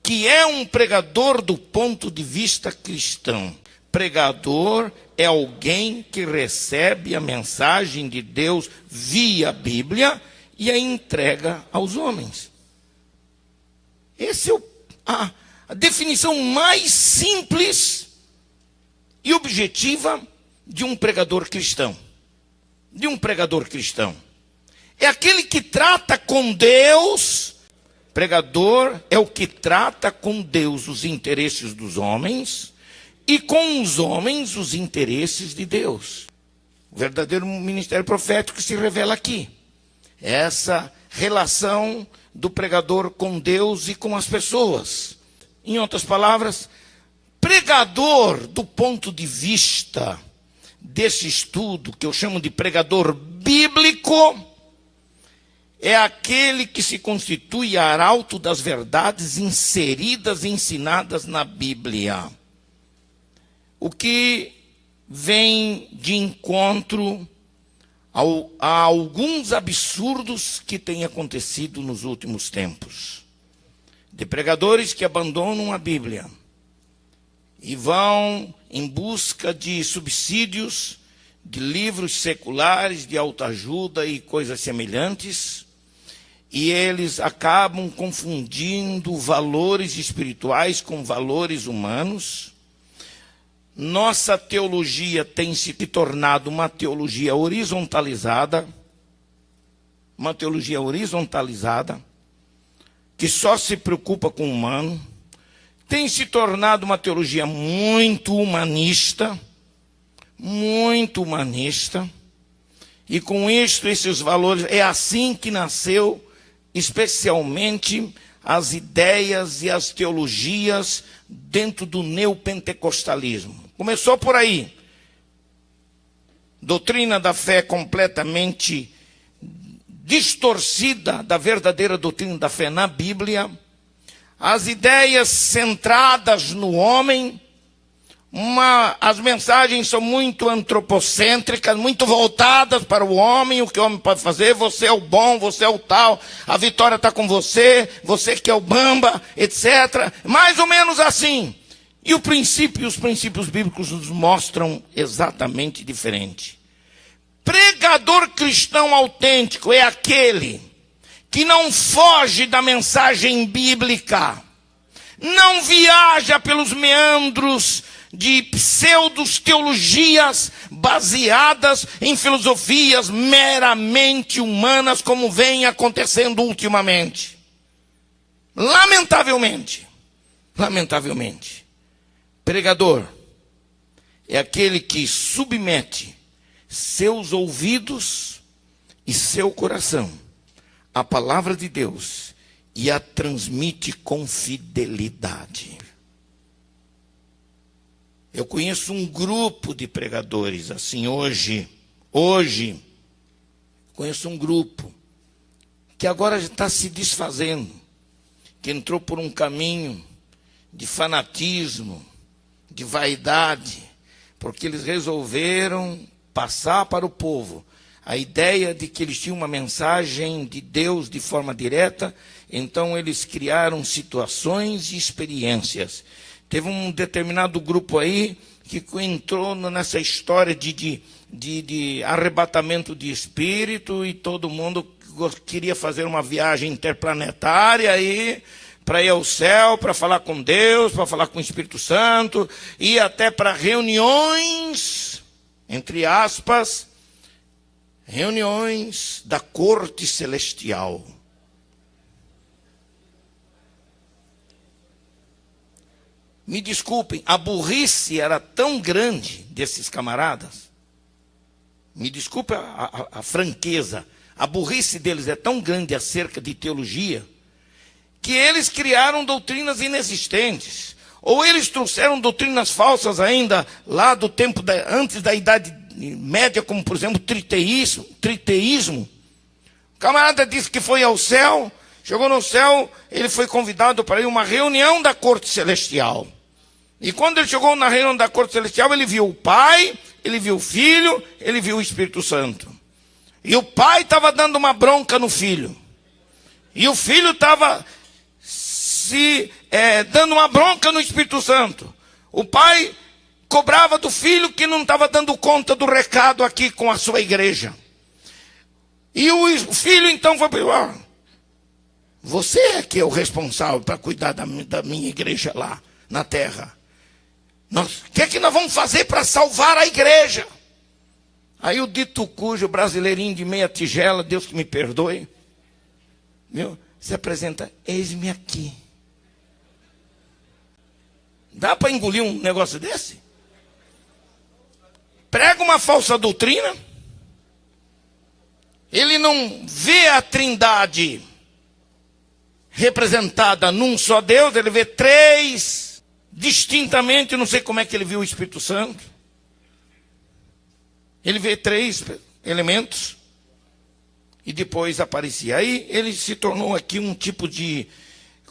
que é um pregador do ponto de vista cristão? Pregador é alguém que recebe a mensagem de Deus via Bíblia e a entrega aos homens. Essa é a definição mais simples e objetiva de um pregador cristão. De um pregador cristão. É aquele que trata com Deus. Pregador é o que trata com Deus os interesses dos homens e com os homens os interesses de Deus. O verdadeiro ministério profético se revela aqui. Essa relação do pregador com Deus e com as pessoas. Em outras palavras, pregador do ponto de vista desse estudo, que eu chamo de pregador bíblico, é aquele que se constitui arauto das verdades inseridas e ensinadas na Bíblia. O que vem de encontro a alguns absurdos que têm acontecido nos últimos tempos. De pregadores que abandonam a Bíblia e vão em busca de subsídios, de livros seculares, de autoajuda e coisas semelhantes, e eles acabam confundindo valores espirituais com valores humanos. Nossa teologia tem se tornado uma teologia horizontalizada, que só se preocupa com o humano, tem se tornado uma teologia muito humanista, e com isto, esses valores, é assim que nasceu, especialmente, as ideias e as teologias dentro do neopentecostalismo. Começou por aí. Doutrina da fé completamente distorcida da verdadeira doutrina da fé na Bíblia. As ideias centradas no homem. As mensagens são muito antropocêntricas, muito voltadas para o homem, o que o homem pode fazer. Você é o bom, você é o tal, a vitória está com você, você que é o bamba, etc. Mais ou menos assim. E os princípios bíblicos nos mostram exatamente diferente. Pregador cristão autêntico é aquele que não foge da mensagem bíblica, não viaja pelos meandros de pseudo-teologias baseadas em filosofias meramente humanas, como vem acontecendo ultimamente. Lamentavelmente. Pregador é aquele que submete seus ouvidos e seu coração à palavra de Deus e a transmite com fidelidade. Eu conheço um grupo de pregadores assim hoje, conheço um grupo que agora está se desfazendo, que entrou por um caminho de fanatismo, de vaidade, porque eles resolveram passar para o povo a ideia de que eles tinham uma mensagem de Deus de forma direta, então eles criaram situações e experiências. Teve um determinado grupo aí que entrou nessa história de arrebatamento de espírito e todo mundo queria fazer uma viagem interplanetária aí para ir ao céu, para falar com Deus, para falar com o Espírito Santo, e até para reuniões, entre aspas, reuniões da corte celestial. Me desculpem, a burrice era tão grande desses camaradas. Me desculpe a franqueza. A burrice deles é tão grande acerca de teologia, que eles criaram doutrinas inexistentes. Ou eles trouxeram doutrinas falsas ainda, lá do tempo, antes da Idade Média, como por exemplo triteísmo. O camarada disse que foi ao céu, chegou no céu, ele foi convidado para ir a uma reunião da corte celestial. E quando ele chegou na reunião da corte celestial, ele viu o Pai, ele viu o Filho, ele viu o Espírito Santo. E o Pai estava dando uma bronca no Filho. E o Filho estava dando uma bronca no Espírito Santo. O pai cobrava do filho que não estava dando conta do recado aqui com a sua igreja. E o filho então foi para você é que é o responsável para cuidar da minha igreja lá na terra. O que é que nós vamos fazer para salvar a igreja? Aí o dito cujo brasileirinho de meia tigela, Deus que me perdoe, viu? Se apresenta, eis-me aqui. Dá para engolir um negócio desse? Prega uma falsa doutrina. Ele não vê a trindade representada num só Deus, ele vê três distintamente. Eu não sei como é que ele viu o Espírito Santo. Ele vê três elementos e depois aparecia. Aí ele se tornou aqui um tipo de...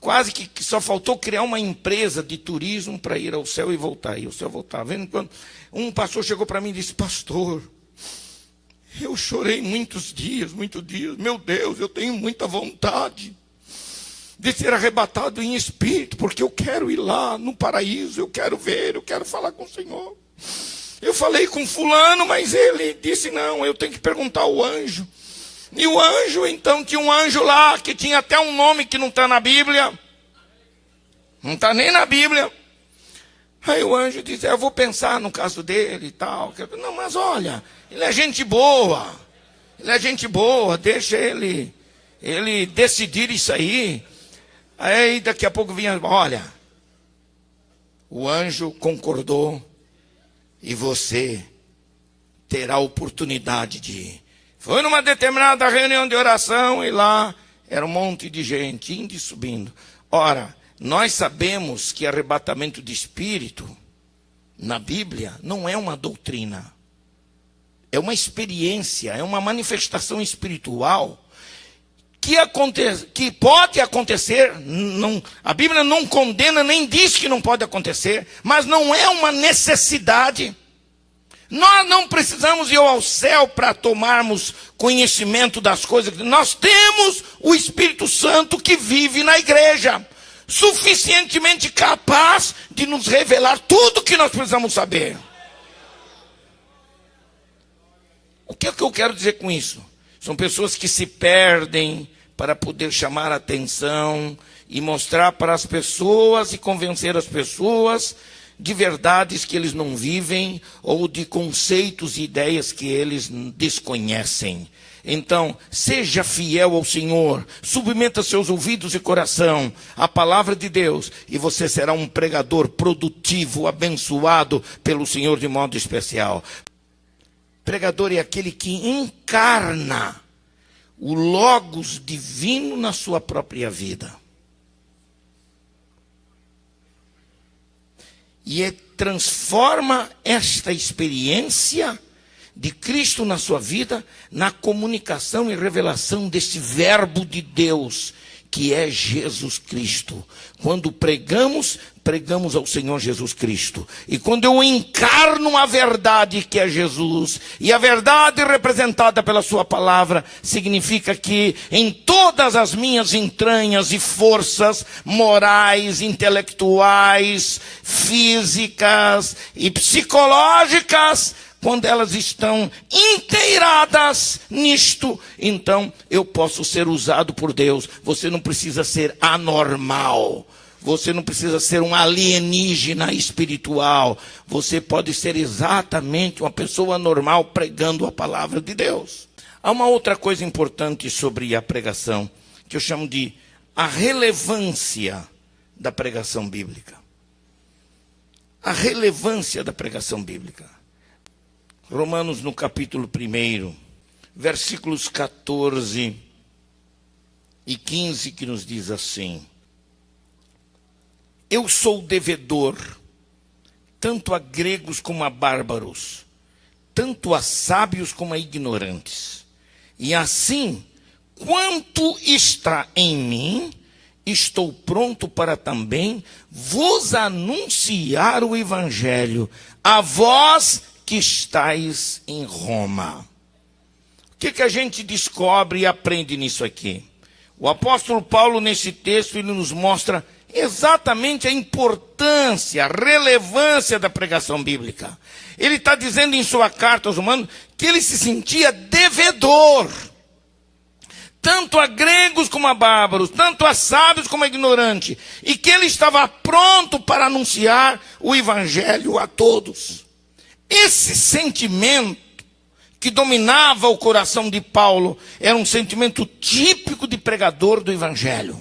Quase que só faltou criar uma empresa de turismo para ir ao céu e voltar. E o céu voltar. Vendo quando um pastor chegou para mim e disse: pastor, eu chorei muitos dias. Meu Deus, eu tenho muita vontade de ser arrebatado em espírito, porque eu quero ir lá no paraíso, eu quero ver, eu quero falar com o Senhor. Eu falei com fulano, mas ele disse: não, eu tenho que perguntar ao anjo. E o anjo, então, tinha um anjo lá, que tinha até um nome que não está na Bíblia. Não está nem na Bíblia. Aí o anjo disse: eu vou pensar no caso dele e tal. Não, mas olha, ele é gente boa. Deixa ele decidir isso aí. Aí daqui a pouco vinha: olha, o anjo concordou e você terá a oportunidade de ir. Foi numa determinada reunião de oração e lá era um monte de gente indo e subindo. Ora, nós sabemos que arrebatamento de espírito na Bíblia não é uma doutrina. É uma experiência, é uma manifestação espiritual que pode acontecer. A Bíblia não condena nem diz que não pode acontecer, mas não é uma necessidade. Nós não precisamos ir ao céu para tomarmos conhecimento das coisas. Nós temos o Espírito Santo que vive na igreja, suficientemente capaz de nos revelar tudo o que nós precisamos saber. O que é que eu quero dizer com isso? São pessoas que se perdem para poder chamar a atenção e mostrar para as pessoas e convencer as pessoas de verdades que eles não vivem ou de conceitos e ideias que eles desconhecem. Então, seja fiel ao Senhor, submeta seus ouvidos e coração à palavra de Deus e você será um pregador produtivo, abençoado pelo Senhor de modo especial. Pregador é aquele que encarna o Logos divino na sua própria vida. E transforma esta experiência de Cristo na sua vida na comunicação e revelação desse verbo de Deus, que é Jesus Cristo. Quando pregamos ao Senhor Jesus Cristo. E quando eu encarno a verdade que é Jesus, e a verdade representada pela sua palavra, significa que em todas as minhas entranhas e forças morais, intelectuais, físicas e psicológicas, quando elas estão inteiradas nisto, então eu posso ser usado por Deus. Você não precisa ser anormal. Você não precisa ser um alienígena espiritual. Você pode ser exatamente uma pessoa normal pregando a palavra de Deus. Há uma outra coisa importante sobre a pregação, que eu chamo de a relevância da pregação bíblica. A relevância da pregação bíblica. Romanos no capítulo 1, versículos 14 e 15, que nos diz assim: eu sou devedor, tanto a gregos como a bárbaros, tanto a sábios como a ignorantes. E assim, quanto está em mim, estou pronto para também vos anunciar o evangelho, a vós que estáis em Roma. O que a gente descobre e aprende nisso aqui? O apóstolo Paulo, nesse texto, ele nos mostra exatamente a importância, a relevância da pregação bíblica. Ele está dizendo em sua carta aos Romanos que ele se sentia devedor, tanto a gregos como a bárbaros, tanto a sábios como a ignorantes, e que ele estava pronto para anunciar o evangelho a todos. Esse sentimento que dominava o coração de Paulo era um sentimento típico de pregador do evangelho.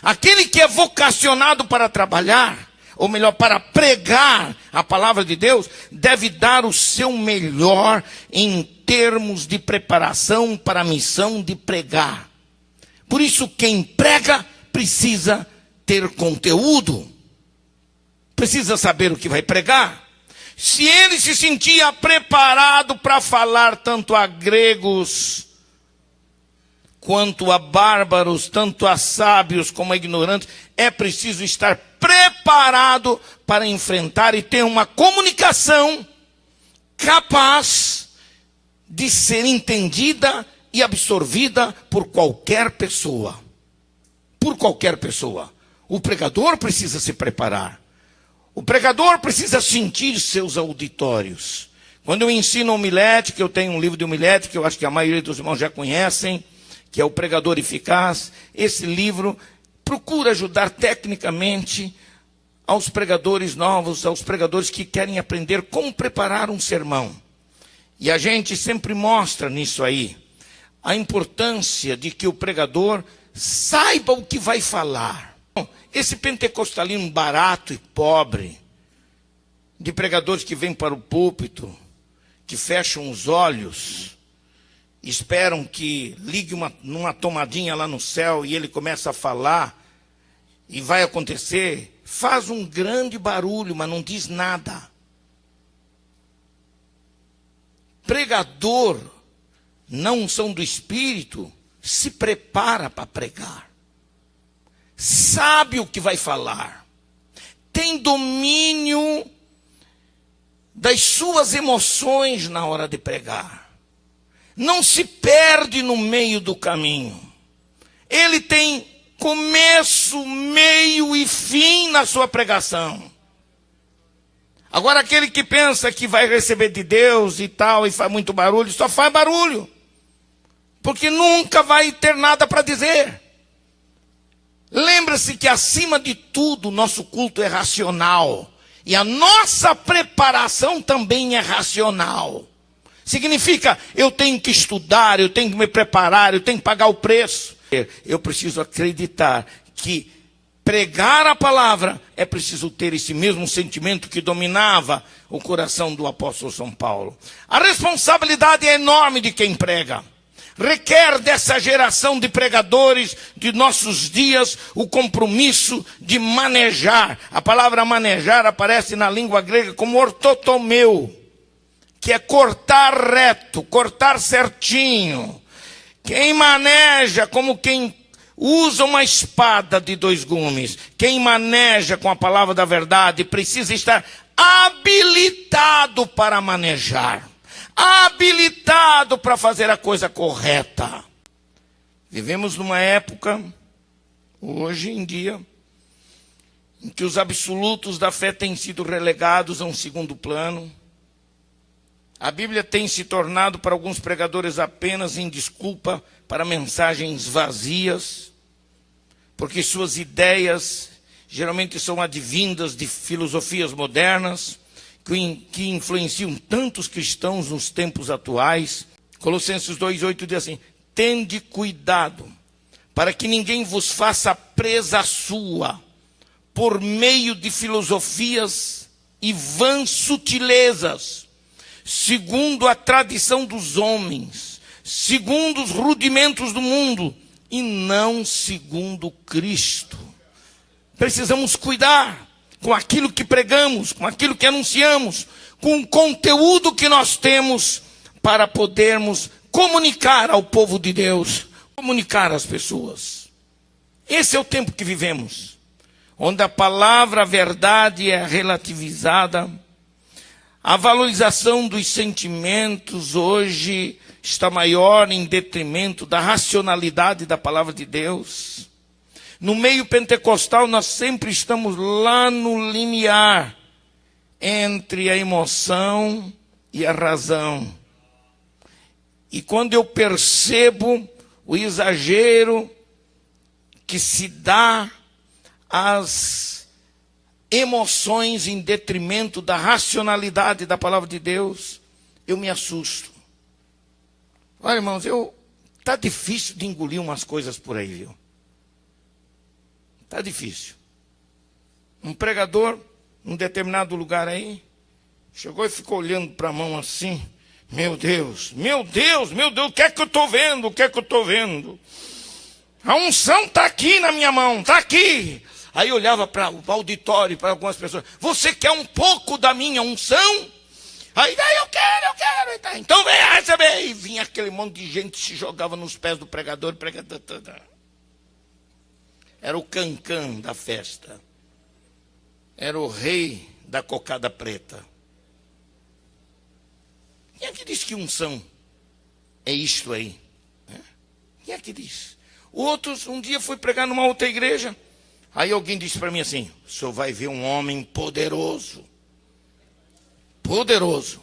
Aquele que é vocacionado para trabalhar, ou melhor, para pregar a palavra de Deus, deve dar o seu melhor em termos de preparação para a missão de pregar. Por isso, quem prega precisa ter conteúdo, precisa saber o que vai pregar. Se ele se sentia preparado para falar tanto a gregos, quanto a bárbaros, tanto a sábios como a ignorantes, é preciso estar preparado para enfrentar e ter uma comunicação capaz de ser entendida e absorvida por qualquer pessoa. Por qualquer pessoa. O pregador precisa se preparar. O pregador precisa sentir seus auditórios. Quando eu ensino homilética, eu tenho um livro de homilética, que eu acho que a maioria dos irmãos já conhecem, que é o Pregador Eficaz. Esse livro procura ajudar tecnicamente aos pregadores novos, aos pregadores que querem aprender como preparar um sermão. E a gente sempre mostra nisso aí a importância de que o pregador saiba o que vai falar. Esse pentecostalismo barato e pobre, de pregadores que vêm para o púlpito, que fecham os olhos, esperam que ligue numa tomadinha lá no céu e ele começa a falar, e vai acontecer, faz um grande barulho, mas não diz nada. Pregador, na unção do Espírito, se prepara para pregar. Sabe o que vai falar. Tem domínio das suas emoções na hora de pregar. Não se perde no meio do caminho. Ele tem começo, meio e fim na sua pregação. Agora aquele que pensa que vai receber de Deus e tal, e faz muito barulho, só faz barulho. Porque nunca vai ter nada para dizer. Lembra-se que acima de tudo, o nosso culto é racional. E a nossa preparação também é racional. Significa, eu tenho que estudar, eu tenho que me preparar, eu tenho que pagar o preço. Eu preciso acreditar que pregar a palavra é preciso ter esse mesmo sentimento que dominava o coração do apóstolo São Paulo. A responsabilidade é enorme de quem prega. Requer dessa geração de pregadores de nossos dias o compromisso de manejar. A palavra manejar aparece na língua grega como ortotomeu, que é cortar reto, cortar certinho. Quem maneja como quem usa uma espada de 2 gumes. Quem maneja com a palavra da verdade precisa estar habilitado para manejar. Habilitado para fazer a coisa correta. Vivemos numa época, hoje em dia, em que os absolutos da fé têm sido relegados a um segundo plano. A Bíblia tem se tornado para alguns pregadores apenas em desculpa para mensagens vazias, porque suas ideias geralmente são advindas de filosofias modernas, que influenciam tantos cristãos nos tempos atuais. Colossenses 2,8 diz assim: tende cuidado, para que ninguém vos faça presa sua, por meio de filosofias e vãs sutilezas, segundo a tradição dos homens, segundo os rudimentos do mundo, e não segundo Cristo. Precisamos cuidar com aquilo que pregamos, com aquilo que anunciamos, com o conteúdo que nós temos para podermos comunicar ao povo de Deus, comunicar às pessoas. Esse é o tempo que vivemos, onde a palavra, a verdade é relativizada, A valorização dos sentimentos hoje está maior em detrimento da racionalidade da palavra de Deus. No meio pentecostal, nós sempre estamos lá no limiar entre a emoção e a razão. E quando eu percebo o exagero que se dá às emoções em detrimento da racionalidade da palavra de Deus, eu me assusto. Olha, irmãos, tá difícil de engolir umas coisas por aí, viu? Tá difícil. Um pregador, num determinado lugar aí, chegou e ficou olhando para a mão assim. Meu Deus, meu Deus, meu Deus, o que é que eu estou vendo? O que é que eu estou vendo? A unção está aqui na minha mão, está aqui. Aí olhava para o auditório, para algumas pessoas. Você quer um pouco da minha unção? Aí eu quero. Então venha receber. E vinha aquele monte de gente que se jogava nos pés do pregador. Era o cancã da festa. Era o rei da cocada preta. Quem é que diz que unção é isto aí? Quem é que diz? Outros, um dia fui pregar numa outra igreja. Aí alguém disse para mim assim: o senhor vai ver um homem poderoso. Poderoso.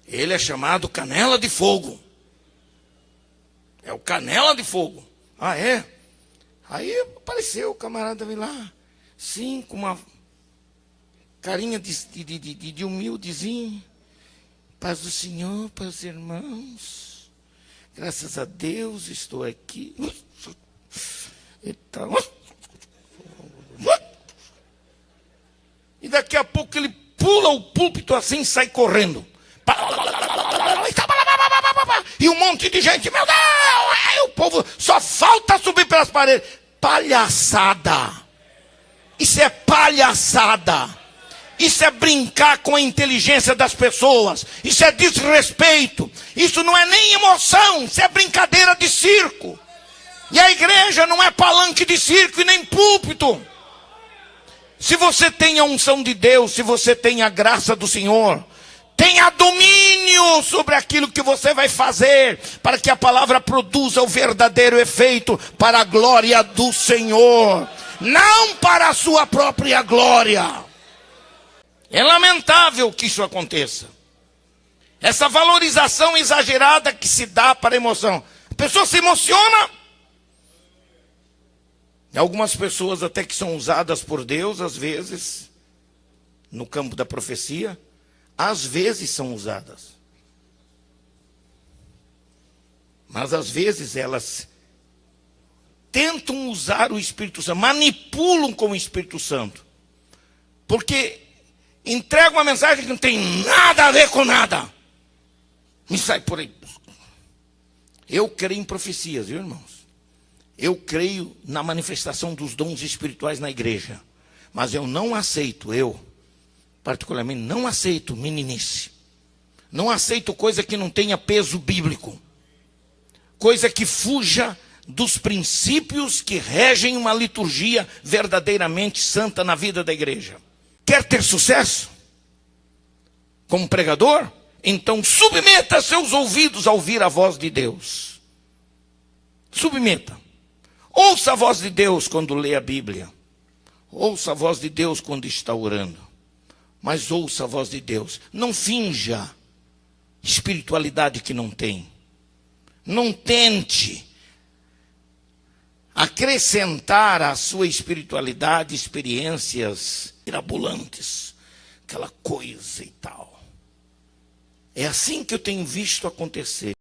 Ele é chamado Canela de Fogo. É o Canela de Fogo. Ah, é? Aí apareceu o camarada, veio lá. Sim, com uma carinha de humildezinho. Paz do Senhor, para os irmãos. Graças a Deus estou aqui. E daqui a pouco ele pula o púlpito assim e sai correndo. E um monte de gente, meu Deus! Aí o povo só falta subir pelas paredes. Palhaçada. Isso é palhaçada. Isso é brincar com a inteligência das pessoas. Isso é desrespeito. Isso não é nem emoção. Isso é brincadeira de circo. E a igreja não é palanque de circo e nem púlpito. Se você tem a unção de Deus, se você tem a graça do Senhor, tenha domínio sobre aquilo que você vai fazer, para que a palavra produza o verdadeiro efeito para a glória do Senhor, não para a sua própria glória. É lamentável que isso aconteça. Essa valorização exagerada que se dá para a emoção. A pessoa se emociona. E algumas pessoas até que são usadas por Deus, às vezes, no campo da profecia, às vezes são usadas. Mas às vezes elas tentam usar o Espírito Santo, manipulam com o Espírito Santo. Porque entregam uma mensagem que não tem nada a ver com nada. Me sai por aí. Eu creio em profecias, viu, irmãos? Eu creio na manifestação dos dons espirituais na igreja. Mas eu não aceito, particularmente, não aceito meninice. Não aceito coisa que não tenha peso bíblico. Coisa que fuja dos princípios que regem uma liturgia verdadeiramente santa na vida da igreja. Quer ter sucesso como pregador? Então submeta seus ouvidos a ouvir a voz de Deus. Submeta. Ouça a voz de Deus quando lê a Bíblia. Ouça a voz de Deus quando está orando. Mas ouça a voz de Deus. Não finja espiritualidade que não tem. Não tente acrescentar à sua espiritualidade experiências mirabolantes. Aquela coisa e tal. É assim que eu tenho visto acontecer.